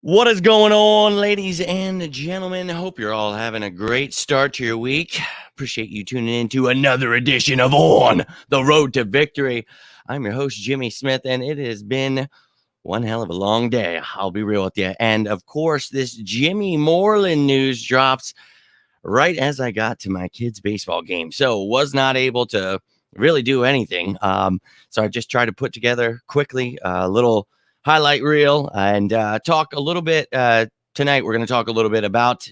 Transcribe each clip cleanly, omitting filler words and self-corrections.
What is going on, ladies and gentlemen? Hope you're all having a great start to your week. Appreciate you tuning in to another edition of On the Road to Victory. I'm your host, Jimmy Smith, and it has been one hell of a long day. I'll be real with you. And of course, this Jimmy Moreland news drops right as I got to my kids' baseball game. So was not able to really do anything. So I just tried to put together quickly a little highlight reel and talk a little bit. Tonight, we're going to talk a little bit about,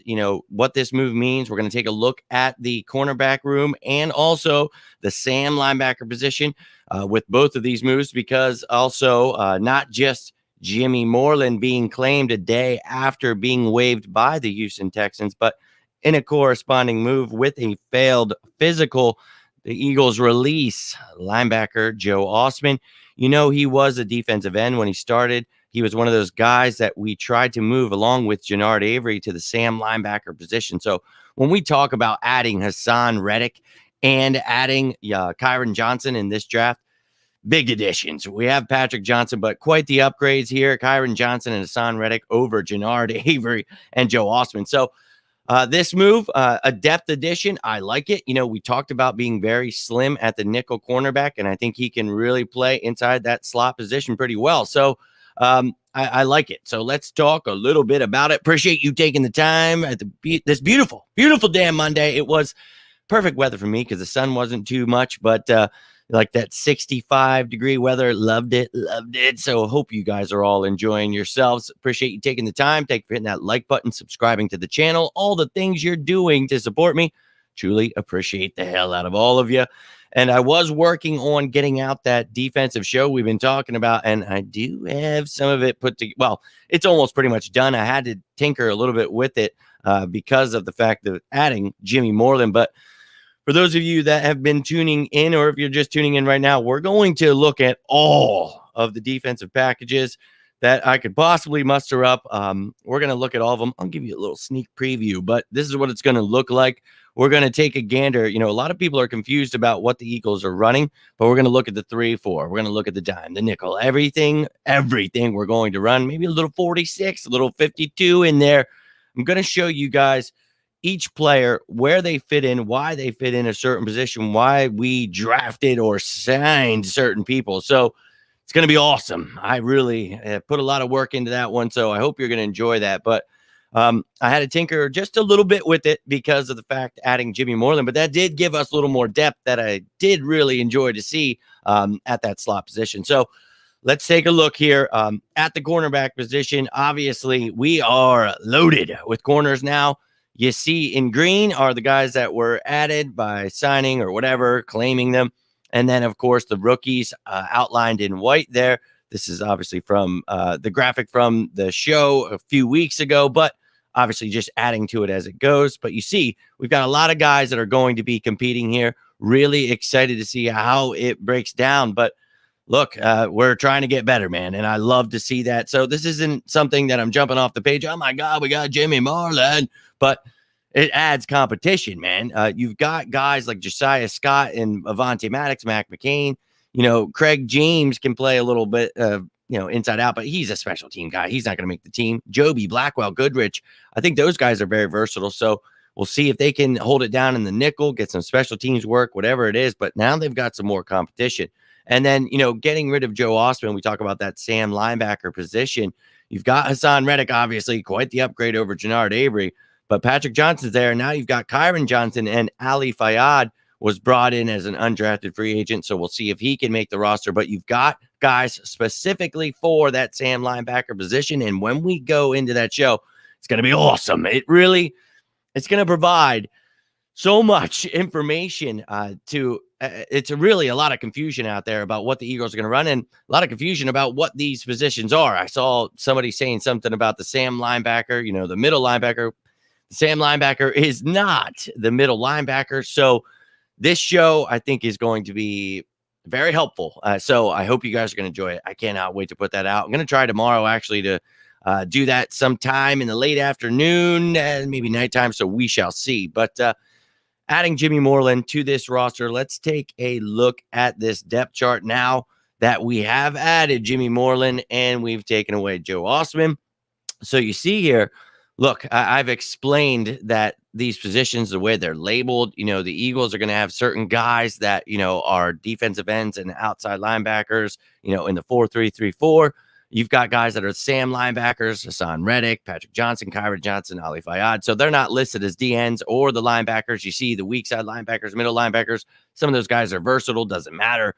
what this move means. We're going to take a look at the cornerback room and also the Sam linebacker position with both of these moves, because also not just Jimmy Moreland being claimed a day after being waived by the Houston Texans, but in a corresponding move with a failed physical, the Eagles release linebacker Joe Ostman. He was a defensive end when he started. He was one of those guys that we tried to move along with Jannard Avery to the Sam linebacker position. So when we talk about adding Hassan Reddick and adding Kyron Johnson in this draft, big additions. We have Patrick Johnson, but quite the upgrades here. Kyron Johnson and Hassan Reddick over Jannard Avery and Joe Ostman. So this move, a depth addition, I like it. We talked about being very slim at the nickel cornerback, and I think he can really play inside that slot position pretty well. So I like it. So let's talk a little bit about it. Appreciate you taking the time at this beautiful, beautiful damn Monday. It was perfect weather for me because the sun wasn't too much, but like that 65-degree weather. Loved it. So hope you guys are all enjoying yourselves. Appreciate you taking the time. Thank you for hitting that like button, subscribing to the channel, all the things you're doing to support me. Truly appreciate the hell out of all of you. And I was working on getting out that defensive show we've been talking about, and I do have some of it put together. Well, it's almost pretty much done. I had to tinker a little bit with it because of the fact of adding Jimmy Moreland. But for those of you that have been tuning in, or if you're just tuning in right now, we're going to look at all of the defensive packages that I could possibly muster up. We're going to look at all of them. I'll give you a little sneak preview, but this is what it's going to look like. We're going to take a gander. A lot of people are confused about what the Eagles are running, but we're going to look at the 3-4. We're going to look at the dime, the nickel, everything we're going to run. Maybe a little 46, a little 52 in there. I'm going to show you guys each player, where they fit in, why they fit in a certain position, why we drafted or signed certain people. So it's going to be awesome. I really put a lot of work into that one, so I hope you're going to enjoy that. But I had to tinker just a little bit with it because of the fact adding Jimmy Moreland, but that did give us a little more depth that I did really enjoy to see at that slot position. So let's take a look here at the cornerback position. Obviously, we are loaded with corners now. You see in green are the guys that were added by signing or whatever, claiming them. And then, of course, the rookies outlined in white there. This is obviously from the graphic from the show a few weeks ago, but obviously just adding to it as it goes. But you see, we've got a lot of guys that are going to be competing here. Really excited to see how it breaks down. But look, we're trying to get better, man, and I love to see that. So this isn't something that I'm jumping off the page. Oh, my God, we got Jimmy Moreland. But it adds competition, man. You've got guys like Josiah Scott and Avonte Maddox, Mac McCain. Craig James can play a little bit, inside out, but he's a special team guy. He's not going to make the team. Joby, Blackwell, Goodrich. I think those guys are very versatile. So we'll see if they can hold it down in the nickel, get some special teams work, whatever it is. But now they've got some more competition. And then, getting rid of Joe Ostman, we talk about that Sam linebacker position. You've got Hassan Reddick, obviously, quite the upgrade over Jannard Avery. But Patrick Johnson's there. Now you've got Kyron Johnson, and Ali Fayyad was brought in as an undrafted free agent. So we'll see if he can make the roster. But you've got guys specifically for that Sam linebacker position. And when we go into that show, it's going to be awesome. It's going to provide so much information it's really a lot of confusion out there about what the Eagles are going to run, and a lot of confusion about what these positions are. I saw somebody saying something about the Sam linebacker, the middle linebacker. The Sam linebacker is not the middle linebacker. So this show, I think, is going to be very helpful. So I hope you guys are going to enjoy it. I cannot wait to put that out. I'm going to try tomorrow, actually, to do that sometime in the late afternoon and maybe nighttime. So we shall see. But adding Jimmy Moreland to this roster, let's take a look at this depth chart now that we have added Jimmy Moreland and we've taken away Joe Ostman. So you see here, look, I've explained that these positions, the way they're labeled, the Eagles are going to have certain guys that, are defensive ends and outside linebackers, in the 4-3-3-4. You've got guys that are Sam linebackers, Hassan Reddick, Patrick Johnson, Kyron Johnson, Ali Fayyad. So they're not listed as DNs or the linebackers. You see the weak side linebackers, middle linebackers. Some of those guys are versatile, doesn't matter.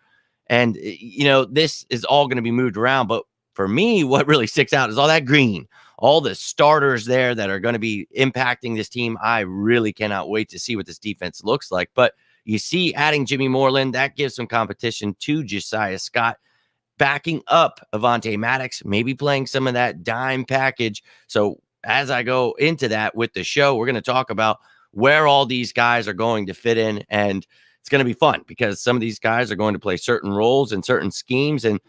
And, this is all going to be moved around. But for me, what really sticks out is all that green, all the starters there that are going to be impacting this team. I really cannot wait to see what this defense looks like. But you see, adding Jimmy Moreland, that gives some competition to Josiah Scott, backing up Avonte Maddox, maybe playing some of that dime package. So as I go into that with the show, we're going to talk about where all these guys are going to fit in. And it's going to be fun because some of these guys are going to play certain roles in certain schemes. And,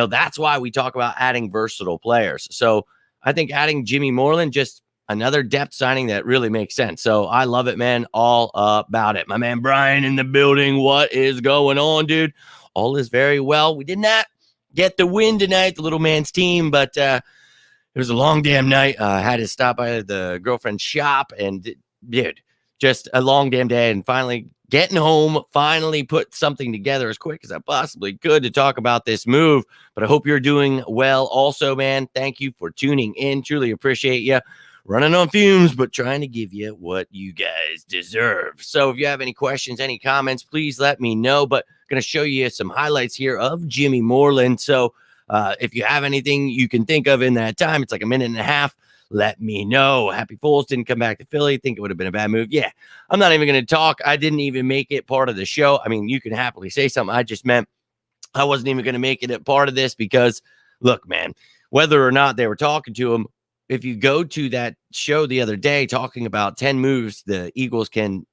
that's why we talk about adding versatile players. So I think adding Jimmy Moreland, just another depth signing that really makes sense. So I love it, man. All about it. My man Brian in the building. What is going on, dude? All is very well. We did not get the win tonight, the little man's team, but it was a long damn night. Had to stop by the girlfriend's shop and, dude, just a long damn day. And finally getting home, finally put something together as quick as I possibly could to talk about this move. But I hope you're doing well also, man. Thank you for tuning in. Truly appreciate you. Running on fumes, but trying to give you what you guys deserve. So if you have any questions, any comments, please let me know. But I'm going to show you some highlights here of Jimmy Moreland. So if you have anything you can think of in that time, it's like a minute and a half. Let me know. Happy Fools didn't come back to Philly. Think it would have been a bad move. Yeah, I'm not even going to talk. I didn't even make it part of the show. I mean, you can happily say something. I just meant I wasn't even going to make it a part of this because, look, man, whether or not they were talking to him, if you go to that show the other day talking about 10 moves the Eagles can,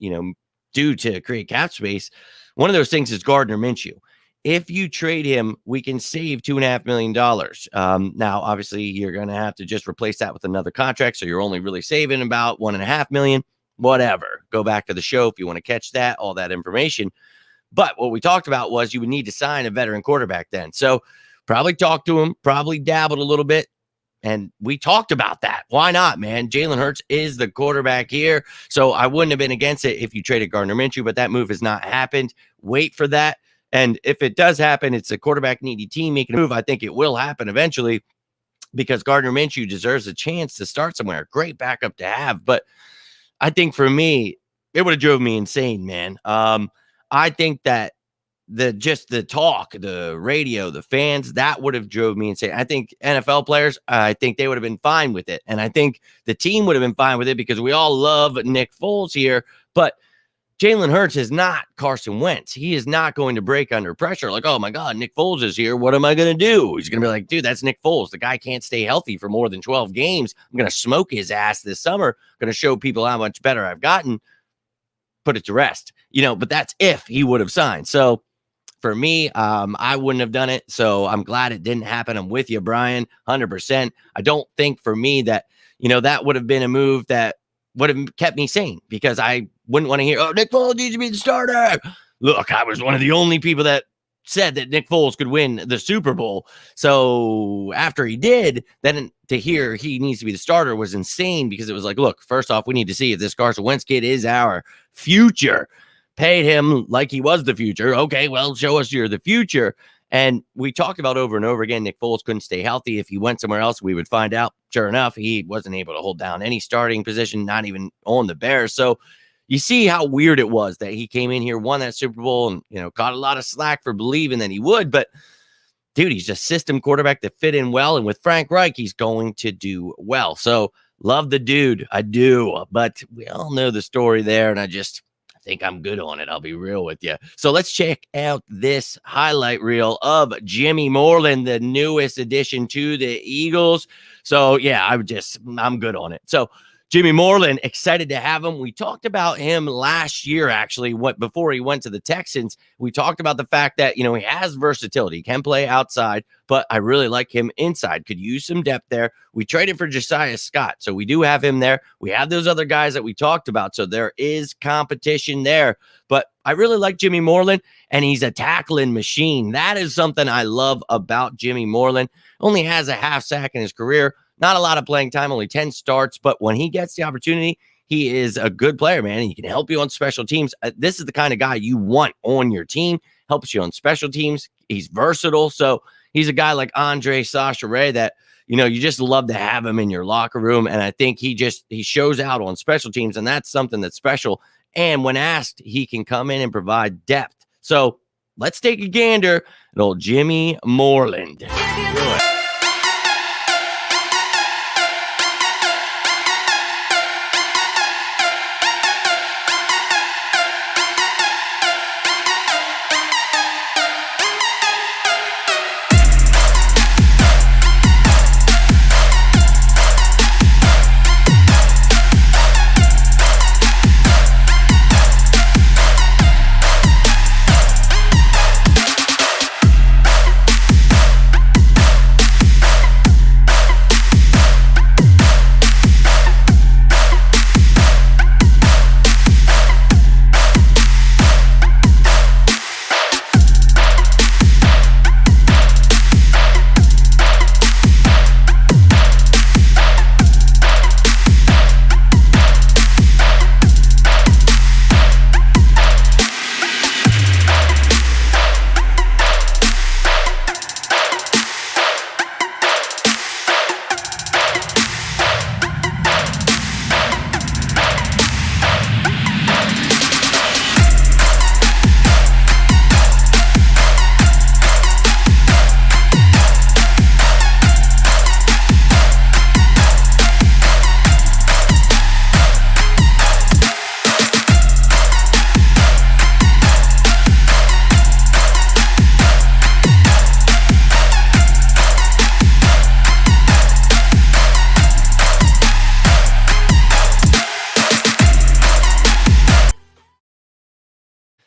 do to create cap space, one of those things is Gardner Minshew. If you trade him, we can save $2.5 million. Now, obviously, you're going to have to just replace that with another contract. So you're only really saving about $1.5 million, whatever. Go back to the show if you want to catch that, all that information. But what we talked about was you would need to sign a veteran quarterback then. So probably talked to him, probably dabbled a little bit. And we talked about that. Why not, man? Jalen Hurts is the quarterback here. So I wouldn't have been against it if you traded Gardner Minshew, but that move has not happened. Wait for that. And if it does happen, it's a quarterback needy team making a move. I think it will happen eventually because Gardner Minshew deserves a chance to start somewhere. Great backup to have. But I think for me, it would have drove me insane, man. I think that the talk, the radio, the fans, that would have drove me insane. I think NFL players, I think they would have been fine with it. And I think the team would have been fine with it because we all love Nick Foles here. But Jalen Hurts is not Carson Wentz. He is not going to break under pressure. Like, oh my God, Nick Foles is here. What am I going to do? He's going to be like, dude, that's Nick Foles. The guy can't stay healthy for more than 12 games. I'm going to smoke his ass this summer. I'm going to show people how much better I've gotten. Put it to rest, but that's if he would have signed. So for me, I wouldn't have done it. So I'm glad it didn't happen. I'm with you, Brian, 100%. I don't think for me that, that would have been a move that would have kept me sane because I wouldn't want to hear, oh, Nick Foles needs to be the starter. Look, I was one of the only people that said that Nick Foles could win the Super Bowl. So after he did, then to hear he needs to be the starter was insane because it was like, look, first off, we need to see if this Carson Wentz kid is our future. Paid him like he was the future. Okay, well, show us you're the future. And we talked about over and over again, Nick Foles couldn't stay healthy. If he went somewhere else, we would find out. Sure enough, he wasn't able to hold down any starting position, not even on the Bears. So you see how weird it was that he came in here, won that Super Bowl, and, caught a lot of slack for believing that he would. But, dude, he's just system quarterback that fit in well. And with Frank Reich, he's going to do well. So love the dude. I do. But we all know the story there. And I think I'm good on it. I'll be real with you. So let's check out this highlight reel of Jimmy Moreland, the newest addition to the Eagles. So yeah, I'm good on it. So Jimmy Moreland, excited to have him. We talked about him last year, actually, before he went to the Texans. We talked about the fact that, he has versatility. He can play outside, but I really like him inside. Could use some depth there. We traded for Josiah Scott, so we do have him there. We have those other guys that we talked about, so there is competition there. But I really like Jimmy Moreland, and he's a tackling machine. That is something I love about Jimmy Moreland. Only has a half sack in his career. Not a lot of playing time, only 10 starts, but when he gets the opportunity, he is a good player, man. And he can help you on special teams. This is the kind of guy you want on your team, helps you on special teams. He's versatile. So he's a guy like Andre Sasha-Ray that, you just love to have him in your locker room. And I think he shows out on special teams, and that's something that's special. And when asked, he can come in and provide depth. So let's take a gander at old Jimmy Moreland.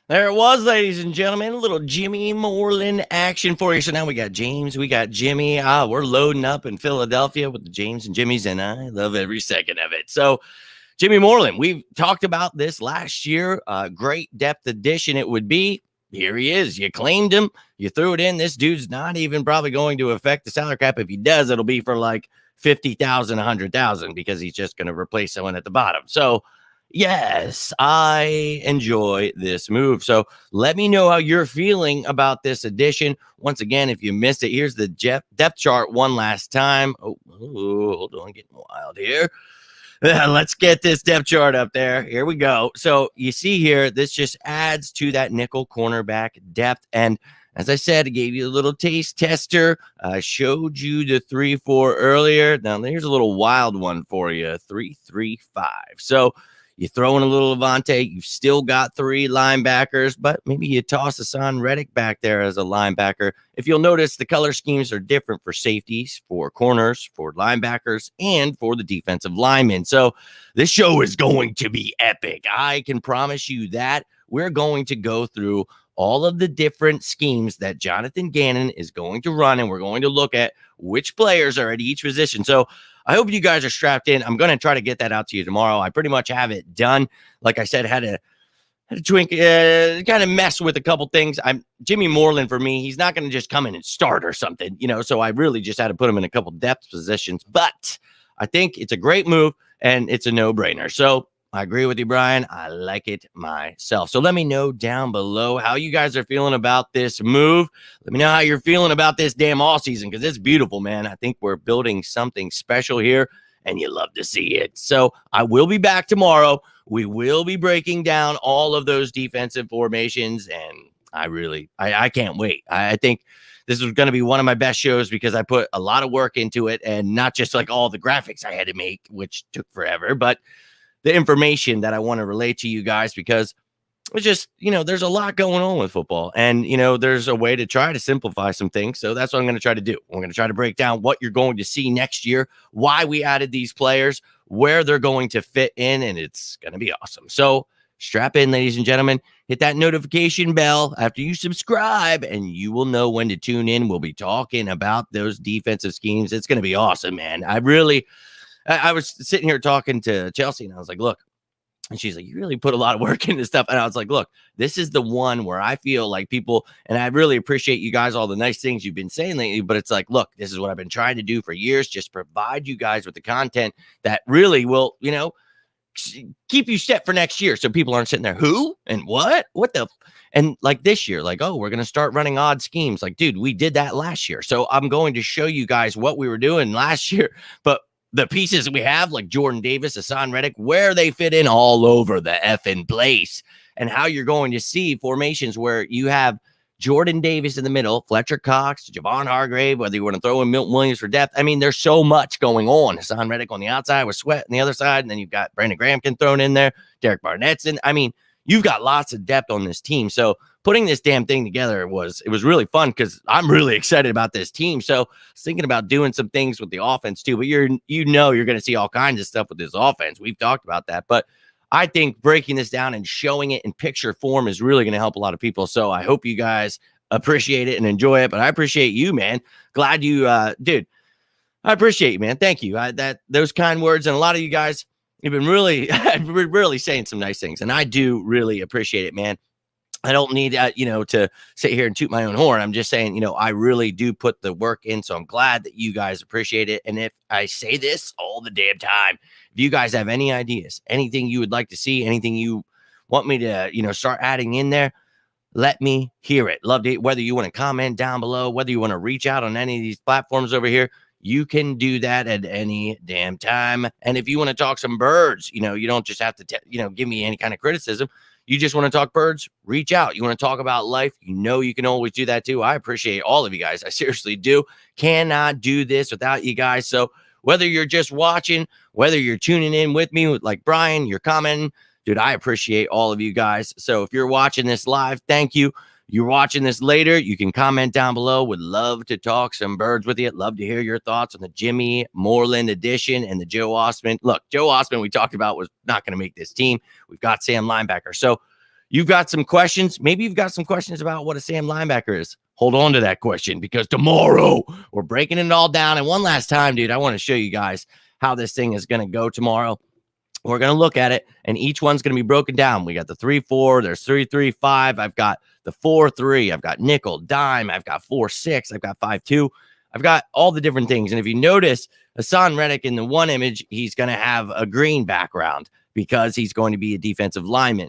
There it was, ladies and gentlemen, a little Jimmy Moreland action for you. So now we got James, we got Jimmy. We're loading up in Philadelphia with the James and Jimmys, and I love every second of it. So Jimmy Moreland, we've talked about this last year. Great depth addition it would be. Here he is. You claimed him. You threw it in. This dude's not even probably going to affect the salary cap. If he does, it'll be for like 50,000, 100,000 because he's just going to replace someone at the bottom. So yes, I enjoy this move. So let me know how you're feeling about this addition. Once again, if you missed it, here's the depth chart one last time. Oh, hold on, getting wild here. Let's get this depth chart up there. Here we go. So you see here, this just adds to that nickel cornerback depth. And as I said, I gave you a little taste tester. I showed you the 3-4 earlier. Now here's a little wild one for you, 3-3-5. So you throw in a little Levante. You've still got 3 linebackers, but maybe you toss Hassan Reddick back there as a linebacker. If you'll notice, the color schemes are different for safeties, for corners, for linebackers, and for the defensive linemen. So this show is going to be epic. I can promise you that. We're going to go through all of the different schemes that Jonathan Gannon is going to run, and we're going to look at which players are at each position. So I hope you guys are strapped in. I'm going to try to get that out to you tomorrow. I pretty much have it done. Like I said, had to twink, kind of mess with a couple things. Jimmy Moreland, for me, he's not going to just come in and start or something, so I really just had to put him in a couple depth positions. But I think it's a great move, and it's a no-brainer. So I agree with you, Brian. I like it myself. So let me know down below how you guys are feeling about this move. Let me know how you're feeling about this damn all season, because it's beautiful, man. I think we're building something special here, and you love to see it. So I will be back tomorrow. We will be breaking down all of those defensive formations, and I can't wait. I think this is going to be one of my best shows because I put a lot of work into it, and not just like all the graphics I had to make, which took forever, but the information that I want to relate to you guys, because it's just, there's a lot going on with football, and, there's a way to try to simplify some things. So that's what I'm going to try to do. I'm going to try to break down what you're going to see next year, why we added these players, where they're going to fit in, and it's going to be awesome. So strap in, ladies and gentlemen, hit that notification bell after you subscribe, and you will know when to tune in. We'll be talking about those defensive schemes. It's going to be awesome, man. I was sitting here talking to Chelsea, and I was like, look, And she's like, you really put a lot of work into stuff. And I was like, look, this is the one where I feel like people, and I really appreciate you guys, all the nice things you've been saying lately, but it's like, look, this is what I've been trying to do for years. Just provide you guys with the content that really will, keep you set for next year. So people aren't sitting there, who and what the, and like this year, like, oh, we're going to start running odd schemes. Like, dude, we did that last year. So I'm going to show you guys what we were doing last year, but the pieces we have, like Jordan Davis, Hassan Reddick, where they fit in all over the effing place, and how you're going to see formations where you have Jordan Davis in the middle, Fletcher Cox, Javon Hargrave, whether you want to throw in Milton Williams for depth. I mean, there's so much going on. Hassan Reddick on the outside with Sweat on the other side, and then you've got Brandon Gramkin thrown in there, Derek Barnett's in. I mean, you've got lots of depth on this team. So putting this damn thing together it was really fun because I'm really excited about this team. So I was thinking about doing some things with the offense too, but you're going to see all kinds of stuff with this offense. We've talked about that, but I think breaking this down and showing it in picture form is really going to help a lot of people. So I hope you guys appreciate it and enjoy it, but I appreciate you, man. Glad you, dude, I appreciate you, man. Thank you. Those kind words. And a lot of you guys, you've been really saying some nice things. And I do really appreciate it, man. I don't need, to sit here and toot my own horn. I'm just saying, I really do put the work in. So I'm glad that you guys appreciate it. And if I say this all the damn time, if you guys have any ideas, anything you would like to see, anything you want me to, start adding in there, let me hear it. Love to, whether you want to comment down below, whether you want to reach out on any of these platforms over here, you can do that at any damn time. And if you want to talk some birds, you don't just have to, give me any kind of criticism. You just want to talk birds, reach out. You want to talk about life, you can always do that too. I appreciate all of you guys. I seriously do. Cannot do this without you guys. So whether you're just watching, whether you're tuning in with me, like Brian, you're commenting, dude, I appreciate all of you guys. So if you're watching this live, thank you. You're watching this later, you can comment down below. Would love to talk some birds with you. Love to hear your thoughts on the Jimmy Moreland edition and the Joe Ostman. Look, Joe Ostman, we talked about, was not going to make this team. We've got Sam linebacker. So you've got some questions. Maybe you've got some questions about what a Sam linebacker is. Hold on to that question because tomorrow we're breaking it all down. And one last time, dude, I want to show you guys how this thing is going to go tomorrow. We're going to look at it, and each one's going to be broken down. We got the 3-4. There's 3-3-5. I've got the 4-3. I've got nickel, dime. I've got 4-6. I've got 5-2. I've got all the different things. And if you notice, Hassan Reddick in the one image, he's going to have a green background because he's going to be a defensive lineman.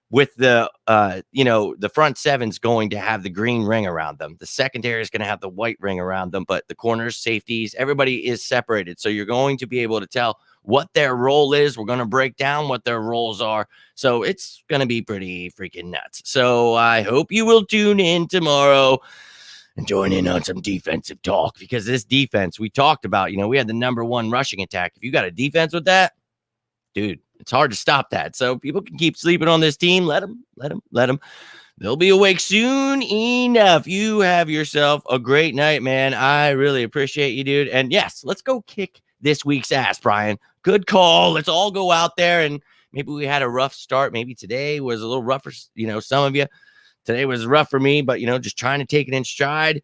With the, the front seven's going to have the green ring around them. The secondary is going to have the white ring around them, but the corners, safeties, everybody is separated. So you're going to be able to tell what their role is. We're going to break down what their roles are. So it's going to be pretty freaking nuts. So I hope you will tune in tomorrow and join in on some defensive talk, because this defense we talked about, we had the #1 rushing attack. If you got a defense with that, dude, it's hard to stop that. So people can keep sleeping on this team. Let them. They'll be awake soon enough. You have yourself a great night, man. I really appreciate you, dude. And yes, let's go kick this week's ass, Brian. Good call. Let's all go out there. And maybe we had a rough start. Maybe today was a little rough for, some of you. Today was rough for me, but, just trying to take it in stride.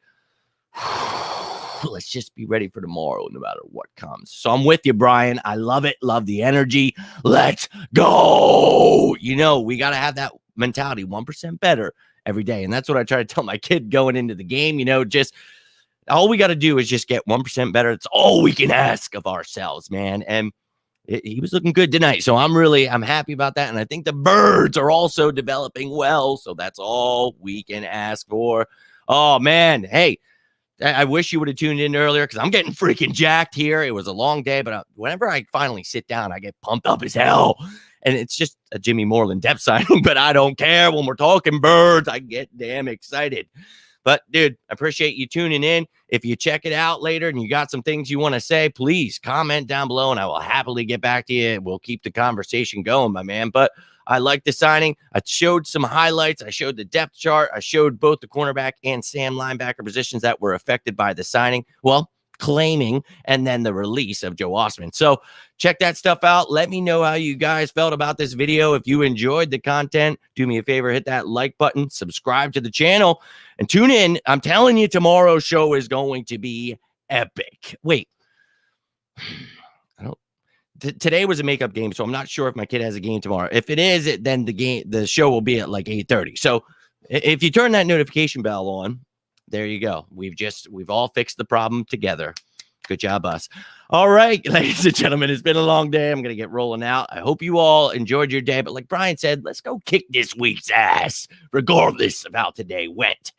Let's just be ready for tomorrow, no matter what comes. So I'm with you, Brian. I love it. Love the energy. Let's go. We got to have that mentality, 1% better every day. And that's what I try to tell my kid going into the game. Just all we got to do is just get 1% better. It's all we can ask of ourselves, man. And he was looking good tonight. So I'm happy about that. And I think the birds are also developing well. So that's all we can ask for. Oh, man. Hey, I wish you would have tuned in earlier because I'm getting freaking jacked here. It was a long day, but whenever I finally sit down, I get pumped up as hell. And it's just a Jimmy Moreland depth signing, but I don't care. When we're talking birds, I get damn excited. But, dude, I appreciate you tuning in. If you check it out later and you got some things you want to say, please comment down below, and I will happily get back to you. We'll keep the conversation going, my man. But I like the signing. I showed some highlights. I showed the depth chart. I showed both the cornerback and Sam linebacker positions that were affected by the signing. Well, claiming, and then the release of Joe Ostman. So check that stuff out. Let me know how you guys felt about this video. If you enjoyed the content, do me a favor, hit that like button, subscribe to the channel, and tune in. I'm telling you, tomorrow's show is going to be epic. Wait, today was a makeup game, so I'm not sure if my kid has a game tomorrow. If it is, then the show will be at like 8:30. So if you turn that notification bell on, there you go. We've all fixed the problem together. Good job, us. All right, ladies and gentlemen, it's been a long day. I'm going to get rolling out. I hope you all enjoyed your day. But like Brian said, let's go kick this week's ass, regardless of how today went.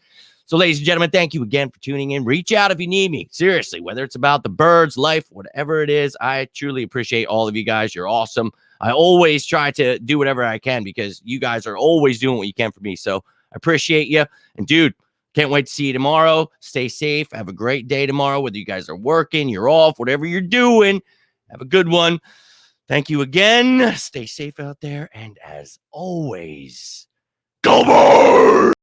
So, ladies and gentlemen, thank you again for tuning in. Reach out if you need me. Seriously, whether it's about the birds, life, whatever it is, I truly appreciate all of you guys. You're awesome. I always try to do whatever I can because you guys are always doing what you can for me. So I appreciate you. And dude, can't wait to see you tomorrow. Stay safe. Have a great day tomorrow, whether you guys are working, you're off, whatever you're doing. Have a good one. Thank you again. Stay safe out there. And as always, go birds!